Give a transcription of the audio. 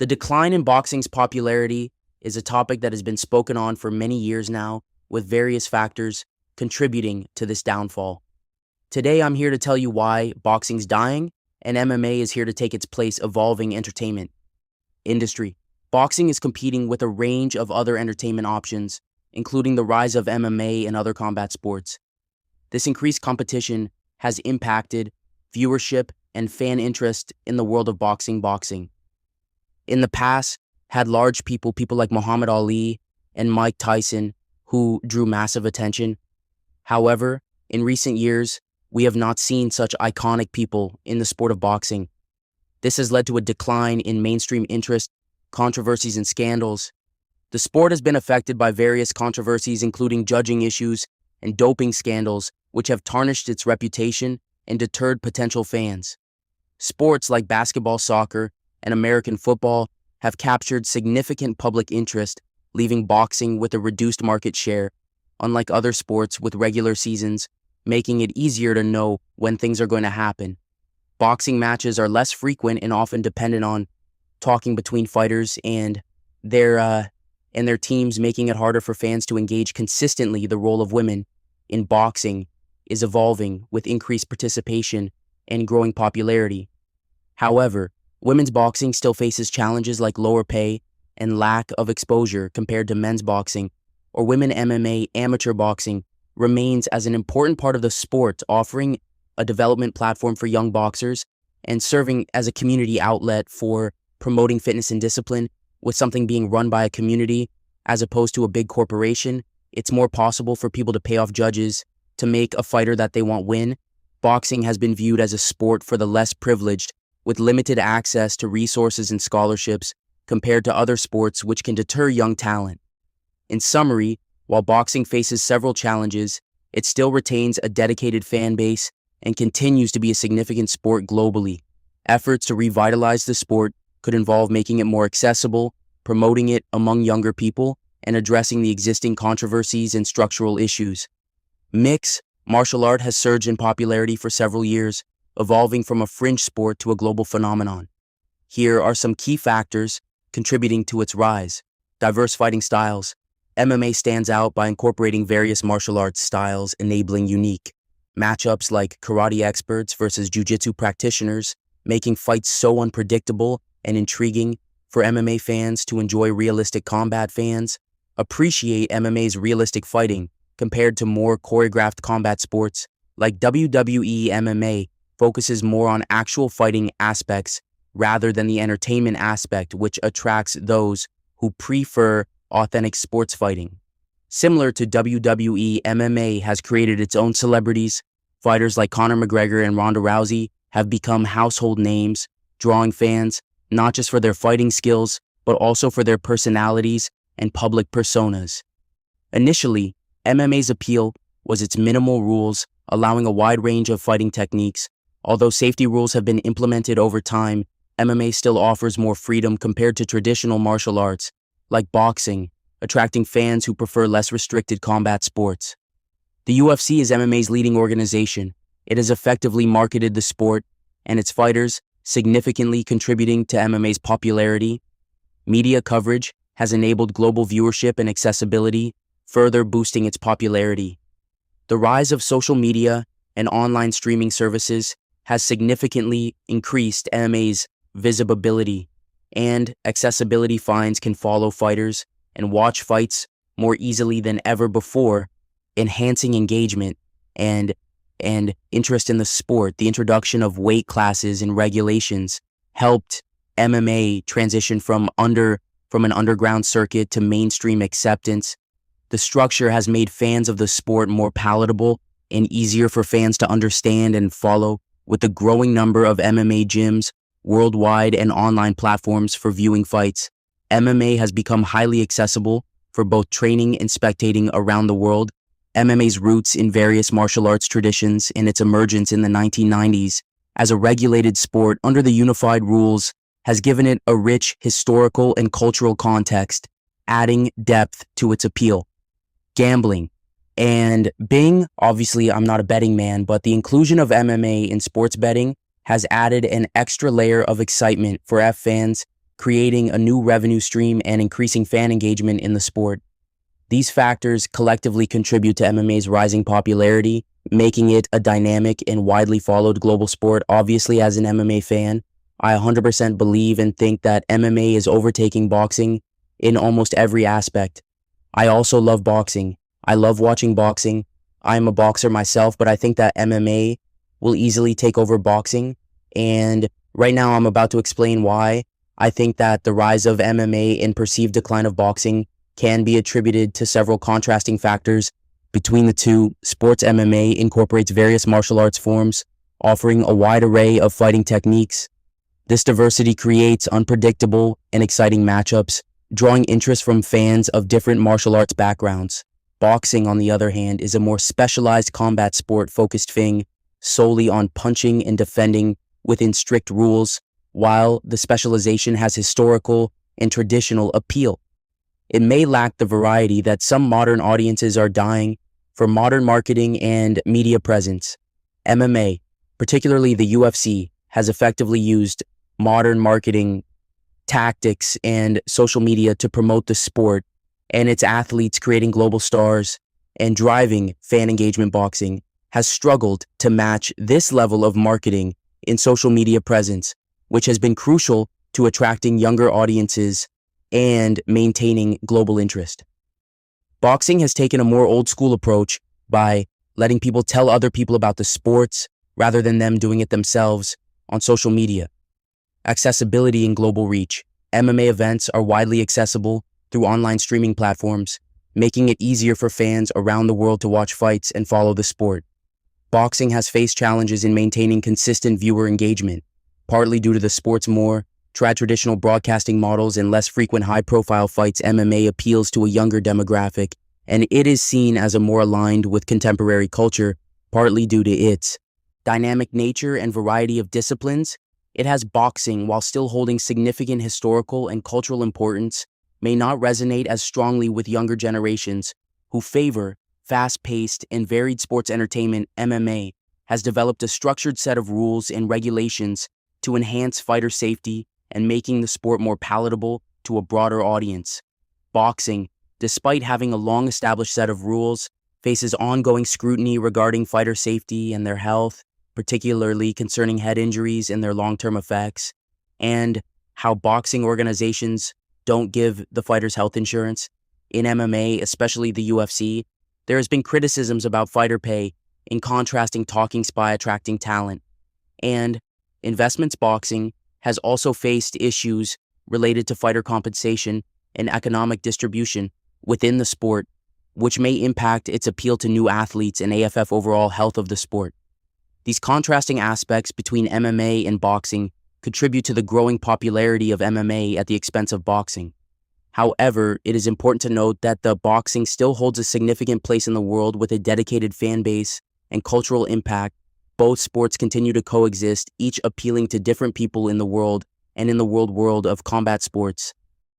The decline in boxing's popularity is a topic that has been spoken on for many years now, with various factors contributing to this downfall. Today, I'm here to tell you why boxing's dying and MMA is here to take its place, evolving entertainment industry. Boxing is competing with a range of other entertainment options, including the rise of MMA and other combat sports. This increased competition has impacted viewership and fan interest in the world of boxing. In the past, had large people like Muhammad Ali and Mike Tyson, who drew massive attention. However, in recent years, we have not seen such iconic people in the sport of boxing. This has led to a decline in mainstream interest, controversies, and scandals. The sport has been affected by various controversies, including judging issues and doping scandals, which have tarnished its reputation and deterred potential fans. Sports like basketball, soccer, and American football have captured significant public interest, leaving boxing with a reduced market share, unlike other sports with regular seasons, making it easier to know when things are going to happen. Boxing matches are less frequent and often dependent on talking between fighters and their teams, making it harder for fans to engage consistently. The role of women in boxing is evolving with increased participation and growing popularity. However, women's boxing still faces challenges like lower pay and lack of exposure compared to men's boxing, or women MMA. Amateur boxing remains as an important part of the sport, offering a development platform for young boxers and serving as a community outlet for promoting fitness and discipline. With something being run by a community as opposed to a big corporation, it's more possible for people to pay off judges to make a fighter that they want win. Boxing has been viewed as a sport for the less privileged, with limited access to resources and scholarships compared to other sports, which can deter young talent. In summary, while boxing faces several challenges, it still retains a dedicated fan base and continues to be a significant sport globally. Efforts to revitalize the sport could involve making it more accessible, promoting it among younger people, and addressing the existing controversies and structural issues. Mixed martial art has surged in popularity for several years, evolving from a fringe sport to a global phenomenon. Here are some key factors contributing to its rise. Diverse fighting styles. MMA stands out by incorporating various martial arts styles, enabling unique matchups like karate experts versus jiu-jitsu practitioners, making fights so unpredictable and intriguing for MMA fans to enjoy. Realistic combat. Fans appreciate MMA's realistic fighting compared to more choreographed combat sports like WWE. MMA focuses more on actual fighting aspects rather than the entertainment aspect, which attracts those who prefer authentic sports fighting. Similar to WWE, MMA has created its own celebrities. Fighters like Conor McGregor and Ronda Rousey have become household names, drawing fans not just for their fighting skills, but also for their personalities and public personas. Initially, MMA's appeal was its minimal rules, allowing a wide range of fighting techniques. Although safety rules have been implemented over time, MMA still offers more freedom compared to traditional martial arts, like boxing, attracting fans who prefer less restricted combat sports. The UFC is MMA's leading organization. It has effectively marketed the sport and its fighters, significantly contributing to MMA's popularity. Media coverage has enabled global viewership and accessibility, further boosting its popularity. The rise of social media and online streaming services has significantly increased MMA's visibility and accessibility. Fans can follow fighters and watch fights more easily than ever before, enhancing engagement and interest in the sport. The introduction of weight classes and regulations helped MMA transition from an underground circuit to mainstream acceptance. The structure has made fans of the sport more palatable and easier for fans to understand and follow. With the growing number of MMA gyms worldwide and online platforms for viewing fights, MMA has become highly accessible for both training and spectating around the world. MMA's roots in various martial arts traditions and its emergence in the 1990s as a regulated sport under the unified rules has given it a rich historical and cultural context, adding depth to its appeal. Gambling. And Bing, obviously I'm not a betting man, but the inclusion of MMA in sports betting has added an extra layer of excitement for F fans, creating a new revenue stream and increasing fan engagement in the sport. These factors collectively contribute to MMA's rising popularity, making it a dynamic and widely followed global sport. Obviously, as an MMA fan, I 100% believe and think that MMA is overtaking boxing in almost every aspect. I also love boxing. I love watching boxing. I'm a boxer myself, but I think that MMA will easily take over boxing. And right now, I'm about to explain why I think that the rise of MMA and perceived decline of boxing can be attributed to several contrasting factors. Between the two, sports MMA incorporates various martial arts forms, offering a wide array of fighting techniques. This diversity creates unpredictable and exciting matchups, drawing interest from fans of different martial arts backgrounds. Boxing, on the other hand, is a more specialized combat sport focused solely on punching and defending within strict rules, while the specialization has historical and traditional appeal. It may lack the variety that some modern audiences are dying for modern marketing and media presence. MMA, particularly the UFC, has effectively used modern marketing tactics and social media to promote the sport and its athletes, creating global stars and driving fan engagement. Boxing has struggled to match this level of marketing in social media presence, which has been crucial to attracting younger audiences and maintaining global interest. Boxing has taken a more old school approach by letting people tell other people about the sports rather than them doing it themselves on social media. Accessibility and global reach. MMA events are widely accessible through online streaming platforms, making it easier for fans around the world to watch fights and follow the sport. Boxing has faced challenges in maintaining consistent viewer engagement, partly due to the sport's more traditional broadcasting models and less frequent high-profile fights. MMA appeals to a younger demographic, and it is seen as a more aligned with contemporary culture, partly due to its dynamic nature and variety of disciplines. It has boxing, while still holding significant historical and cultural importance, may not resonate as strongly with younger generations who favor fast-paced and varied sports entertainment. MMA has developed a structured set of rules and regulations to enhance fighter safety and making the sport more palatable to a broader audience. Boxing, despite having a long-established set of rules, faces ongoing scrutiny regarding fighter safety and their health, particularly concerning head injuries and their long-term effects, and how boxing organizations don't give the fighters health insurance. In MMA, especially the UFC, there has been criticisms about fighter pay in contrasting talking by attracting talent. And investments. Boxing has also faced issues related to fighter compensation and economic distribution within the sport, which may impact its appeal to new athletes and AFF overall health of the sport. These contrasting aspects between MMA and boxing contribute to the growing popularity of MMA at the expense of boxing. However, it is important to note that the boxing still holds a significant place in the world with a dedicated fan base and cultural impact. Both sports continue to coexist, each appealing to different people in the world and in the world of combat sports.